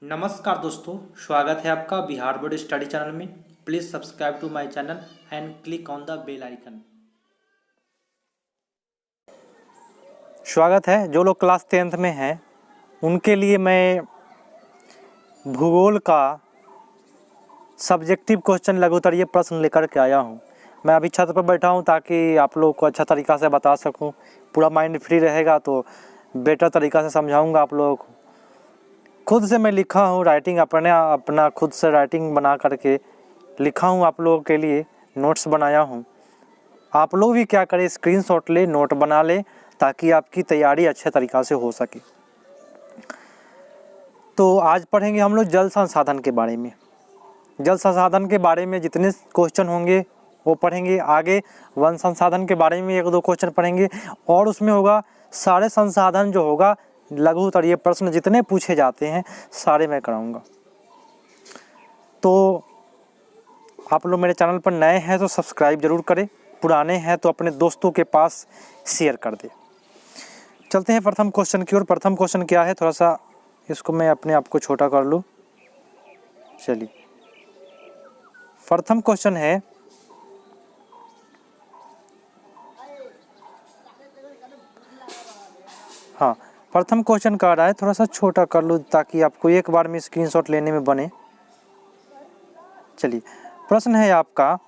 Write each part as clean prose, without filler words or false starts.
नमस्कार दोस्तों, स्वागत है आपका बिहार बोर्ड स्टडी चैनल में। Please subscribe to my channel and click on the bell icon. स्वागत है। जो लोग क्लास 10th में हैं उनके लिए मैं भूगोल का सब्जेक्टिव क्वेश्चन लघु उत्तरीय प्रश्न लेकर के आया हूं। मैं अभी छत पर बैठा हूं ताकि आप लोग को अच्छा तरीक़ा से बता सकूं। पूरा माइंड फ्री रहेगा तो बेटर तरीक़ा से समझाऊंगा आप लोगों को। खुद से मैं लिखा हूँ, राइटिंग अपना खुद से राइटिंग बना करके लिखा हूँ, आप लोगों के लिए नोट्स बनाया हूँ। आप लोग भी क्या करें, स्क्रीनशॉट ले, नोट बना ले ताकि आपकी तैयारी अच्छे तरीक़ा से हो सके। तो आज पढ़ेंगे हम लोग जल संसाधन के बारे में। जल संसाधन के बारे में जितने क्वेश्चन होंगे वो पढ़ेंगे। आगे वन संसाधन के बारे में 1-2 क्वेश्चन पढ़ेंगे और उसमें होगा सारे संसाधन जो होगा लघु उत्तरीय प्रश्न जितने पूछे जाते हैं सारे मैं कराऊंगा। तो आप लोग मेरे चैनल पर नए हैं तो सब्सक्राइब जरूर करें, पुराने हैं तो अपने दोस्तों के पास शेयर कर दें। चलते हैं प्रथम क्वेश्चन की ओर। प्रथम क्वेश्चन क्या है, थोड़ा सा इसको मैं अपने आप को छोटा कर लूँ। चलिए, प्रथम क्वेश्चन है, हाँ प्रथम क्वेश्चन कह रहा है, थोड़ा सा छोटा कर लूँ ताकि आपको एक बार में स्क्रीनशॉट लेने में बने। चलिए, प्रश्न है आपका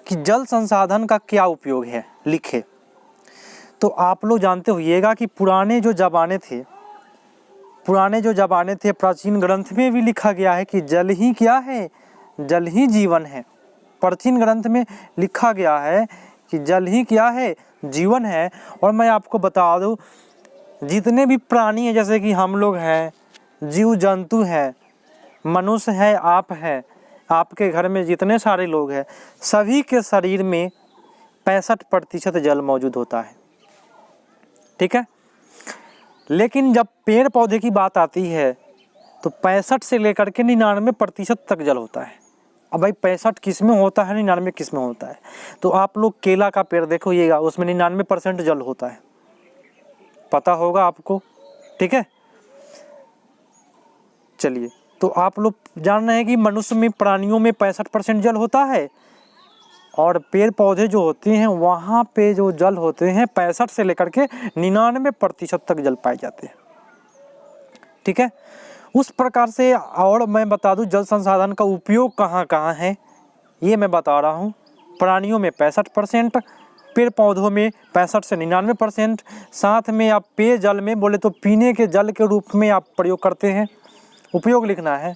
कि जल संसाधन का क्या उपयोग है, लिखे। तो आप लोग जानते होइएगा कि पुराने जो ज़माने थे प्राचीन ग्रंथ में भी लिखा गया है कि जल ही क्या है, जल ही जीवन है। प्राचीन ग्रंथ में लिखा गया है कि जल ही क्या है, जीवन है। और मैं आपको बता दूं, जितने भी प्राणी हैं, जैसे कि हम लोग हैं, जीव जंतु हैं, मनुष्य है, आप हैं, आपके घर में जितने सारे लोग हैं, सभी के शरीर में 65% जल मौजूद होता है। ठीक है, लेकिन जब पेड़ पौधे की बात आती है तो 65 से लेकर के 99% तक जल होता है। अब भाई 65 किस में होता है, 99 किस में होता है? तो आप लोग केला का पेड़ देखोइएगा, उसमें 99% जल होता है, पता होगा आपको। ठीक है, चलिए, तो आप लोग जान रहे हैं कि मनुष्य में, प्राणियों में 65% जल होता है और पेड़ पौधे जो होते हैं वहाँ पे जो जल होते हैं 65 से लेकर के 99% तक जल पाए जाते हैं। ठीक है, उस प्रकार से। और मैं बता दूं जल संसाधन का उपयोग कहाँ कहाँ है ये मैं बता रहा हूँ। प्राणियों में 65%, पेड़ पौधों में 65 से 99%। साथ में आप पेयजल में बोले तो पीने के जल के रूप में आप प्रयोग करते हैं, उपयोग लिखना है।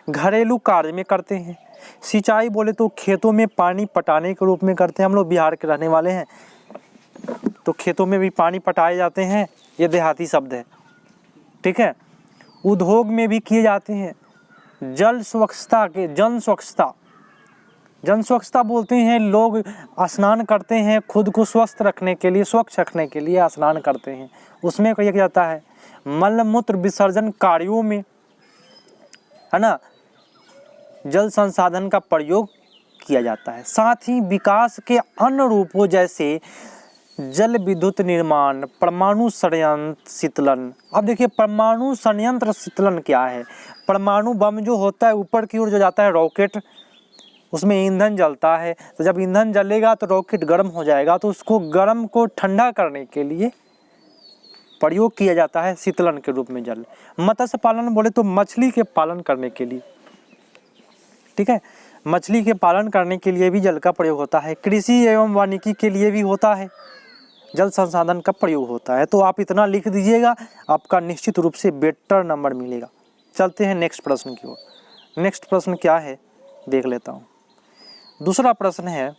घरेलू कार्य में करते हैं। सिंचाई बोले तो खेतों में पानी पटाने के रूप में करते हैं। हम लोग बिहार के रहने वाले हैं तो खेतों में भी पानी पटाए जाते हैं, ये देहाती शब्द है। ठीक है, उद्योग में भी किए जाते हैं। जल स्वच्छता के, जन स्वच्छता बोलते हैं, लोग स्नान करते हैं खुद को स्वस्थ रखने के लिए, स्वच्छ रखने के लिए स्नान करते हैं। उसमें किया जाता है मल मूत्र विसर्जन कार्यों में, है ना, जल संसाधन का प्रयोग किया जाता है। साथ ही विकास के अन्य रूपों जैसे जल विद्युत निर्माण, परमाणु संयंत्र शीतलन। अब देखिए, परमाणु संयंत्र शीतलन क्या है? परमाणु बम जो होता है ऊपर की ओर जो जाता है रॉकेट, उसमें ईंधन जलता है, तो जब ईंधन जलेगा तो रॉकेट गर्म हो जाएगा, तो उसको गर्म को ठंडा करने के लिए प्रयोग किया जाता है शीतलन के रूप में जल। मत्स्य पालन बोले तो मछली के पालन करने के लिए, ठीक है, मछली के पालन करने के लिए भी जल का प्रयोग होता है। कृषि एवं वानिकी के लिए भी होता है, जल संसाधन का प्रयोग होता है। तो आप इतना लिख दीजिएगा, आपका निश्चित रूप से बेटर नंबर मिलेगा। चलते हैं नेक्स्ट प्रश्न की ओर। नेक्स्ट प्रश्न क्या है देख लेता हूँ। दूसरा प्रश्न है,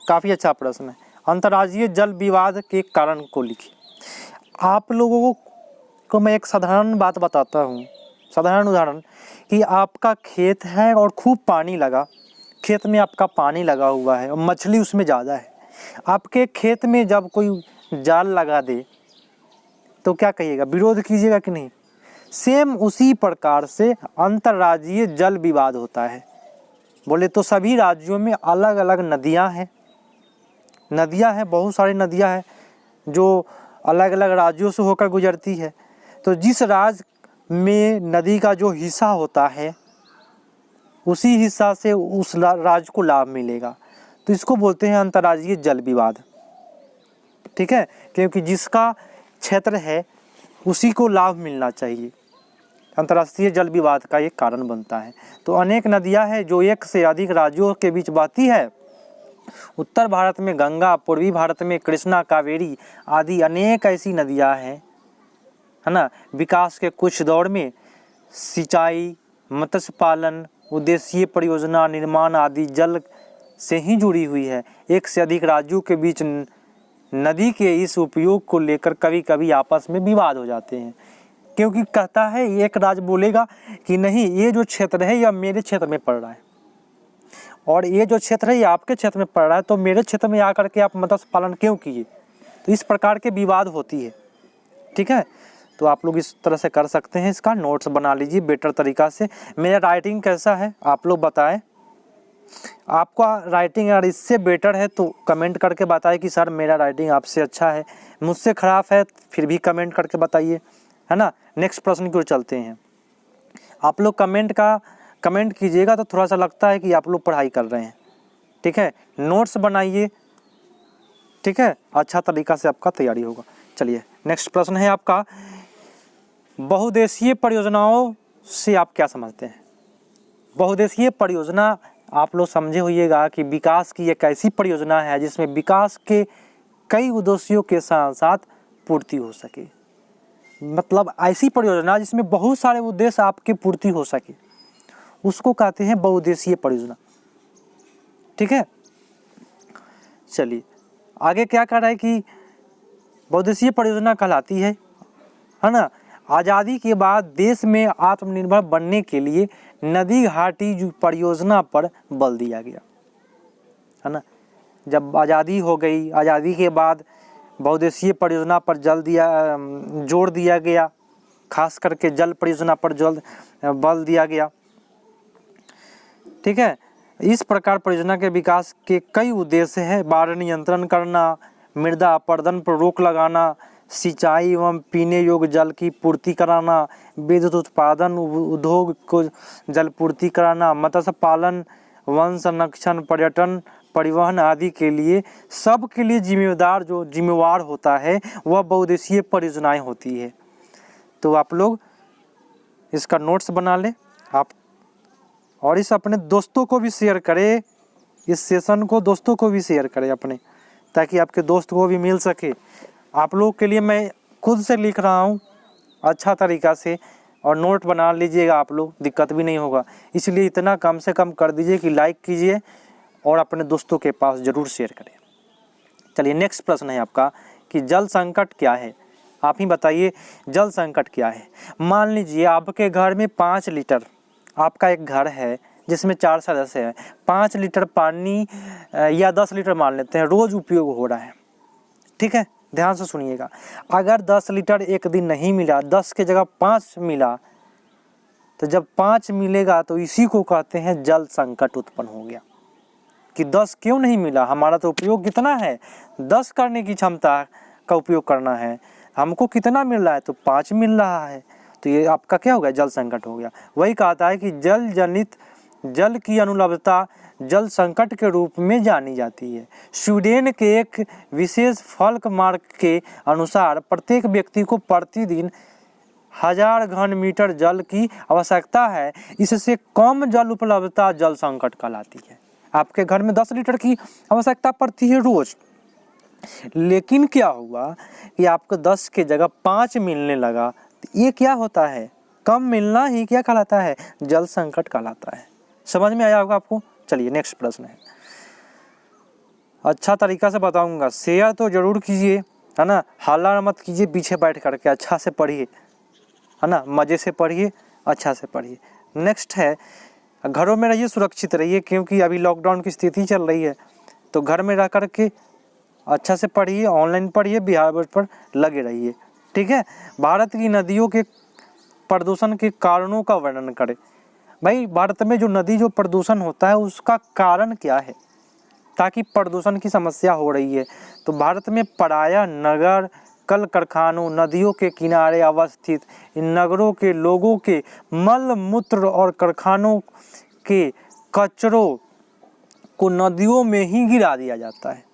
काफ़ी अच्छा प्रश्न है। अंतर्राज्यीय जल विवाद के कारण को लिखिए। आप लोगों को मैं एक साधारण बात बताता हूँ, साधारण उदाहरण, कि आपका खेत है और खूब पानी लगा, खेत में आपका पानी लगा हुआ है और मछली उसमें ज़्यादा है। आपके खेत में जब कोई जाल लगा दे तो क्या कहिएगा, विरोध कीजिएगा कि नहीं? सेम उसी प्रकार से अंतर्राज्यीय जल विवाद होता है। बोले तो सभी राज्यों में अलग अलग नदियां हैं, बहुत सारी नदियां हैं जो अलग अलग राज्यों से होकर गुजरती है। तो जिस राज्य में नदी का जो हिस्सा होता है उसी हिस्सा से उस राज्य को लाभ मिलेगा। तो इसको बोलते हैं अंतर्राज्यीय जल विवाद। ठीक है, क्योंकि जिसका क्षेत्र है उसी को लाभ मिलना चाहिए, अंतर्राष्ट्रीय जल विवाद का एक कारण बनता है। तो अनेक नदियां हैं जो एक से अधिक राज्यों के बीच बहती है। उत्तर भारत में गंगा, पूर्वी भारत में कृष्णा, कावेरी आदि अनेक ऐसी नदियां हैं, है ना। विकास के कुछ दौर में सिंचाई, मत्स्य पालन, उद्देश्यीय परियोजना निर्माण आदि जल से ही जुड़ी हुई है। एक से अधिक राज्यों के बीच नदी के इस उपयोग को लेकर कभी कभी आपस में विवाद हो जाते हैं, क्योंकि कहता है एक राज्य बोलेगा कि नहीं ये जो क्षेत्र है यह मेरे क्षेत्र में पड़ रहा है, और ये जो क्षेत्र है ये आपके क्षेत्र में पड़ रहा है, तो मेरे क्षेत्र में आकर के आप मत्स्य पालन क्यों किए। तो इस प्रकार के विवाद होती है। ठीक है, तो आप लोग इस तरह से कर सकते हैं, इसका नोट्स बना लीजिए बेटर तरीका से। मेरा राइटिंग कैसा है आप लोग बताएं। आपका राइटिंग अगर इससे बेटर है तो कमेंट करके बताएं कि सर मेरा राइटिंग आपसे अच्छा है, मुझसे ख़राब है फिर भी कमेंट करके बताइए, है ना। नेक्स्ट प्रश्न की ओर चलते हैं। आप लोग कमेंट कीजिएगा तो थोड़ा सा लगता है कि आप लोग पढ़ाई कर रहे हैं। ठीक है, नोट्स बनाइए, ठीक है, अच्छा तरीका से आपका तैयारी होगा। चलिए नेक्स्ट प्रश्न है आपका, बहुउद्देशीय परियोजनाओं से आप क्या समझते हैं। बहुउद्देशीय परियोजना आप लोग समझे होइएगा कि विकास की एक ऐसी परियोजना है जिसमें विकास के कई उद्देश्यों के साथ साथ पूर्ति हो सके। मतलब ऐसी परियोजना जिसमें बहुत सारे उद्देश्य आपके पूर्ति हो सके, उसको कहते हैं बहुउद्देशीय परियोजना। ठीक है, चलिए आगे क्या कह रहा है कि बहुउद्देशीय परियोजना कहलाती है ना, आज़ादी के बाद देश में आत्मनिर्भर बनने के लिए नदी घाटी परियोजना पर बल दिया गया, है ना। जब आज़ादी हो गई, आज़ादी के बाद बहुउद्देशीय परियोजना पर जोर दिया गया, खास करके जल परियोजना पर बल दिया गया। ठीक है, इस प्रकार परियोजना के विकास के कई उद्देश्य हैं। बाढ़ नियंत्रण करना, मृदा अपरदन पर रोक लगाना, सिंचाई एवं पीने योग्य जल की पूर्ति कराना, विद्युत उत्पादन उद्योग को जल पूर्ति कराना, मत्स्य पालन, वन संरक्षण, पर्यटन, परिवहन आदि के लिए सब के लिए जिम्मेवार होता है वह बहुउद्देशीय परियोजनाएं होती है। तो आप लोग इसका नोट्स बना लें आप, और इस अपने दोस्तों को भी शेयर करें, इस सेशन को दोस्तों को भी शेयर करें अपने, ताकि आपके दोस्त को भी मिल सके। आप लोग के लिए मैं खुद से लिख रहा हूँ अच्छा तरीका से, और नोट बना लीजिएगा आप लोग, दिक्कत भी नहीं होगा। इसलिए इतना कम से कम कर दीजिए कि लाइक कीजिए और अपने दोस्तों के पास ज़रूर शेयर करें। चलिए नेक्स्ट प्रश्न है आपका कि जल संकट क्या है। आप ही बताइए जल संकट क्या है। मान लीजिए आपके घर में 5 लीटर, आपका एक घर है जिसमें 4 सदस्य हैं, 5 लीटर पानी या 10 लीटर मान लेते हैं रोज़ उपयोग हो रहा है। ठीक है, ध्यान से सुनिएगा। अगर 10 लीटर एक दिन नहीं मिला, 10 के जगह 5 मिला, तो जब 5 मिलेगा तो इसी को कहते हैं जल संकट उत्पन्न हो गया कि 10 क्यों नहीं मिला। हमारा तो उपयोग कितना है, 10 करने की क्षमता का उपयोग करना है, हमको कितना मिल रहा है, तो 5 मिल रहा है, तो ये आपका क्या हो गया, जल संकट हो गया। वही कहता है कि जल जनित जल की अनुपलब्धता जल संकट के रूप में जानी जाती है। स्वीडन के एक विशेष फल्क मार्क के अनुसार प्रत्येक व्यक्ति को प्रतिदिन 1000 घन मीटर जल की आवश्यकता है। इससे कम जल उपलब्धता जल संकट कहलाती है। आपके घर में 10 लीटर की आवश्यकता पड़ती है रोज, लेकिन क्या हुआ कि आपको 10 के जगह 5 मिलने लगा, तो ये क्या होता है, कम मिलना ही क्या कहलाता है, जल संकट कहलाता है। समझ में आया होगा आपको। चलिए नेक्स्ट प्रश्न है, अच्छा तरीका से बताऊंगा, शेयर तो जरूर कीजिए, है ना, हल्ला मत कीजिए पीछे बैठ करके, अच्छा से पढ़िए, है ना, मज़े से पढ़िए, अच्छा से पढ़िए। नेक्स्ट है, घरों में रहिए, सुरक्षित रहिए, क्योंकि अभी लॉकडाउन की स्थिति चल रही है, तो घर में रह करके अच्छा से पढ़िए, ऑनलाइन पढ़िए, बिहार बोर्ड पर लगे रहिए। ठीक है, भारत की नदियों के प्रदूषण के कारणों का वर्णन करें। भाई भारत में जो प्रदूषण होता है उसका कारण क्या है, ताकि प्रदूषण की समस्या हो रही है। तो भारत में पराया, नगर, कल कारखानों, नदियों के किनारे अवस्थित इन नगरों के लोगों के मल मूत्र और कारखानों के कचरों को नदियों में ही गिरा दिया जाता है।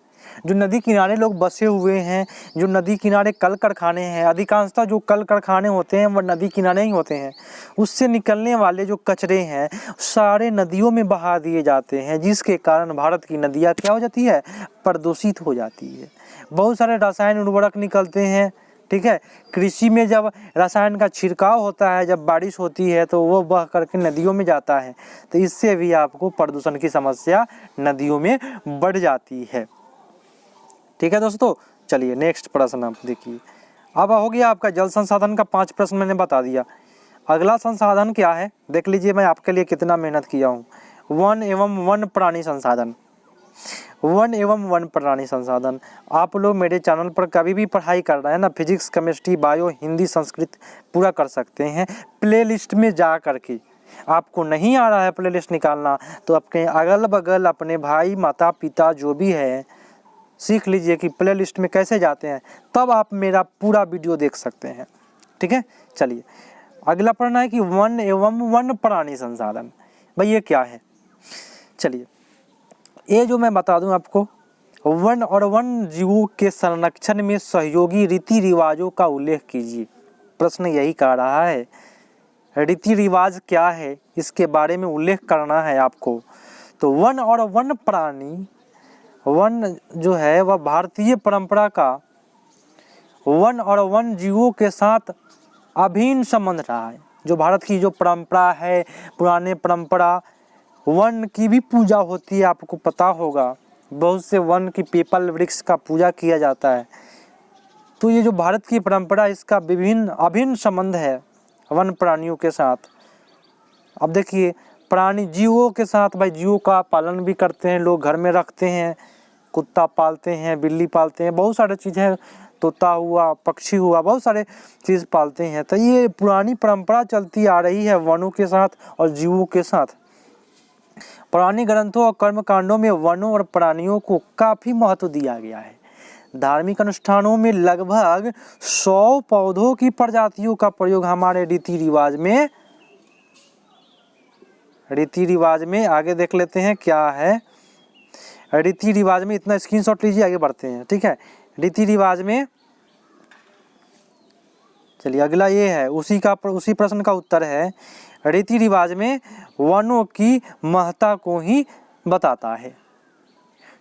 जो नदी किनारे लोग बसे हुए हैं, जो नदी किनारे कल कारखाने हैं, अधिकांशतः जो कल कारखाने होते हैं वह नदी किनारे ही होते हैं, उससे निकलने वाले जो कचरे हैं सारे नदियों में बहा दिए जाते हैं, जिसके कारण भारत की नदियाँ क्या हो जाती है, प्रदूषित हो जाती है। बहुत सारे रासायन उर्वरक निकलते हैं, ठीक है। कृषि में जब रसायन का छिड़काव होता है, जब बारिश होती है तो वो बह करके नदियों में जाता है, तो इससे भी आपको प्रदूषण की समस्या नदियों में बढ़ जाती है। ठीक है दोस्तों, चलिए नेक्स्ट प्रश्न आप देखिए। अब हो गया आपका जल संसाधन का 5 प्रश्न मैंने बता दिया। अगला संसाधन क्या है देख लीजिए, मैं आपके लिए कितना मेहनत किया हूँ। वन एवं वन प्राणी संसाधन। वन एवं वन प्राणी संसाधन, आप लोग मेरे चैनल पर कभी भी पढ़ाई कर रहे हैं ना, physics, chemistry, bio, Hindi, Sanskrit पूरा कर सकते हैं प्लेलिस्ट में जा करके। आपको नहीं आ रहा है प्लेलिस्ट निकालना तो आपके अगल बगल अपने भाई, माता पिता जो भी है सीख लीजिए कि प्लेलिस्ट में कैसे जाते हैं, तब आप मेरा पूरा वीडियो देख सकते हैं। ठीक है, चलिए अगला पढ़ना है कि वन एवं वन प्राणी संसाधन। भाई ये क्या है, चलिए ये जो मैं बता दूं आपको, वन और वन जीवों के संरक्षण में सहयोगी रीति रिवाजों का उल्लेख कीजिए। प्रश्न यही कह रहा है, रीति रिवाज क्या है इसके बारे में उल्लेख करना है आपको। तो वन और वन प्राणी, वन जो है वह भारतीय परंपरा का वन और वन जीवों के साथ अभिन्न संबंध रहा है। जो भारत की जो परंपरा है, पुराने परंपरा, वन की भी पूजा होती है, आपको पता होगा बहुत से वन की पीपल वृक्ष का पूजा किया जाता है। तो ये जो भारत की परंपरा, इसका विभिन्न अभिन्न संबंध है वन प्राणियों के साथ। अब देखिए प्राणी जीवों के साथ, भाई जीवों का पालन भी करते हैं लोग, घर में रखते हैं, कुत्ता पालते हैं, बिल्ली पालते हैं, बहुत सारे चीज़ें, तोता हुआ, पक्षी हुआ, बहुत सारे चीज़ पालते हैं। तो ये पुरानी परंपरा चलती आ रही है वनों के साथ और जीवों के साथ। पुरानी ग्रंथों और कर्मकांडों में वनों और प्राणियों को काफ़ी महत्व दिया गया है। धार्मिक अनुष्ठानों में लगभग 100 पौधों की प्रजातियों का प्रयोग हमारे रीति रिवाज में आगे देख लेते हैं क्या है। रीति रिवाज में इतना स्क्रीनशॉट लीजिए, आगे बढ़ते हैं। ठीक है, रीति रिवाज में, चलिए अगला ये है, उसी प्रश्न का उत्तर है, रीति रिवाज में वनों की महत्ता को ही बताता है।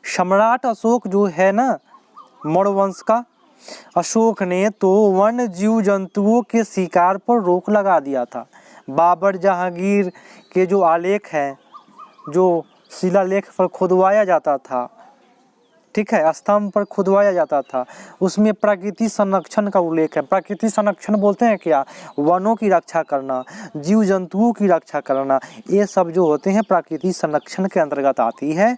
सम्राट अशोक जो है ना, मौर्य वंश का, अशोक ने तो वन जीव जंतुओं के शिकार पर रोक लगा दिया था। बाबर जहांगीर के जो आलेख है, जो शिलालेख पर खुदवाया जाता था, ठीक है, स्तंभ पर खुदवाया जाता था, उसमें प्रकृति संरक्षण का उल्लेख है। प्रकृति संरक्षण बोलते हैं क्या, वनों की रक्षा करना, जीव जंतुओं की रक्षा करना, ये सब जो होते हैं प्रकृति संरक्षण के अंतर्गत आती है।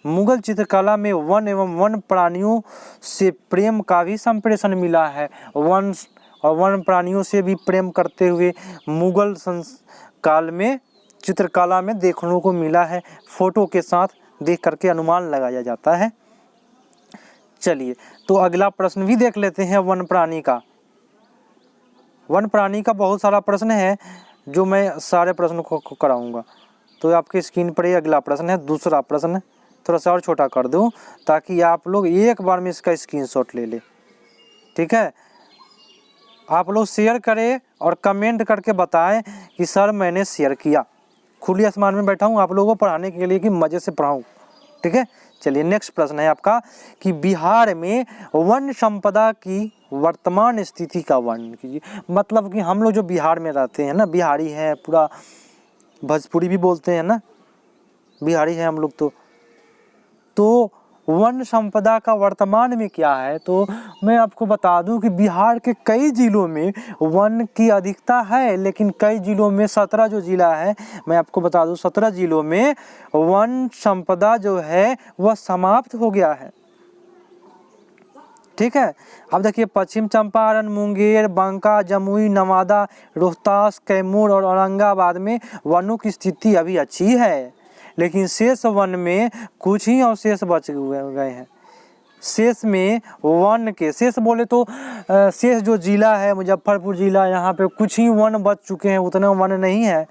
मुगल चित्रकला में वन एवं वन प्राणियों से प्रेम का भी संप्रेषण मिला है। वन और वन प्राणियों से भी प्रेम करते हुए मुगल काल में चित्रकला में देखने को मिला है। फोटो के साथ देख करके अनुमान लगाया जाता है। चलिए तो अगला प्रश्न भी देख लेते हैं वन प्राणी का। वन प्राणी का बहुत सारा प्रश्न है जो मैं सारे प्रश्न को कराऊंगा। तो आपके स्क्रीन पर ये अगला प्रश्न है, दूसरा प्रश्न थोड़ा सा और छोटा कर दूं ताकि आप लोग एक बार में इसका स्क्रीनशॉट ले ले। ठीक है, आप लोग शेयर करें और कमेंट करके बताएं कि सर मैंने शेयर किया। खुली आसमान में बैठा हूँ आप लोगों को पढ़ाने के लिए कि मज़े से पढ़ाऊँ। ठीक है, चलिए नेक्स्ट प्रश्न है आपका कि बिहार में वन संपदा की वर्तमान स्थिति का वर्णन कीजिए। मतलब कि हम लोग जो बिहार में रहते हैं ना, बिहारी हैं, पूरा भोजपुरी भी बोलते हैं ना, बिहारी हैं हम लोग। तो वन संपदा का वर्तमान में क्या है, तो मैं आपको बता दूं कि बिहार के कई जिलों में वन की अधिकता है, लेकिन कई जिलों में 17 जो जिला है, मैं आपको बता दूं 17 जिलों में वन संपदा जो है वह समाप्त हो गया है। ठीक है, अब देखिए पश्चिम चंपारण, मुंगेर, बांका, जमुई, नवादा, रोहतास, कैमूर और औरंगाबाद में वनों की स्थिति अभी अच्छी है, लेकिन शेष वन में कुछ ही अवशेष बच गए हैं। शेष में वन के, शेष बोले तो शेष जो जिला है मुजफ्फरपुर जिला, यहाँ पे कुछ ही वन बच चुके हैं, उतना वन नहीं है।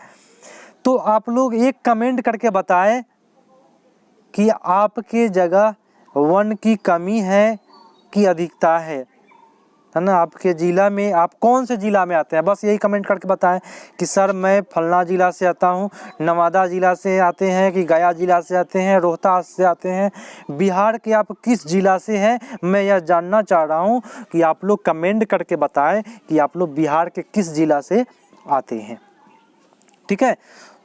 तो आप लोग एक कमेंट करके बताएं कि आपके जगह वन की कमी है कि अधिकता है ना। आपके ज़िला में आप कौन से ज़िला में आते हैं, बस यही कमेंट करके बताएं कि सर मैं फलना ज़िला से आता हूँ, नवादा ज़िला से आते हैं कि गया ज़िला से आते हैं, रोहतास से आते हैं, बिहार के आप किस ज़िला से हैं। मैं यह जानना चाह रहा हूँ कि आप लोग कमेंट करके बताएं कि आप लोग बिहार के किस ज़िला से आते हैं। ठीक है,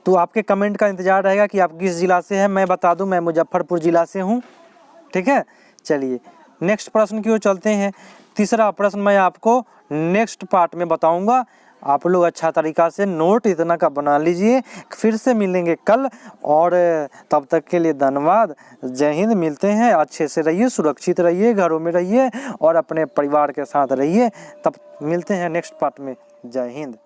तो आपके कमेंट का इंतज़ार रहेगा कि आप किस ज़िला से हैं। मैं बता दूँ मैं मुजफ्फरपुर ज़िला से हूँ। ठीक है, चलिए नेक्स्ट प्रश्न की ओर चलते हैं। तीसरा प्रश्न मैं आपको नेक्स्ट पार्ट में बताऊंगा। आप लोग अच्छा तरीका से नोट इतना का बना लीजिए। फिर से मिलेंगे कल, और तब तक के लिए धन्यवाद। जय हिंद। मिलते हैं, अच्छे से रहिए, सुरक्षित रहिए, घरों में रहिए और अपने परिवार के साथ रहिए। तब मिलते हैं नेक्स्ट पार्ट में। जय हिंद।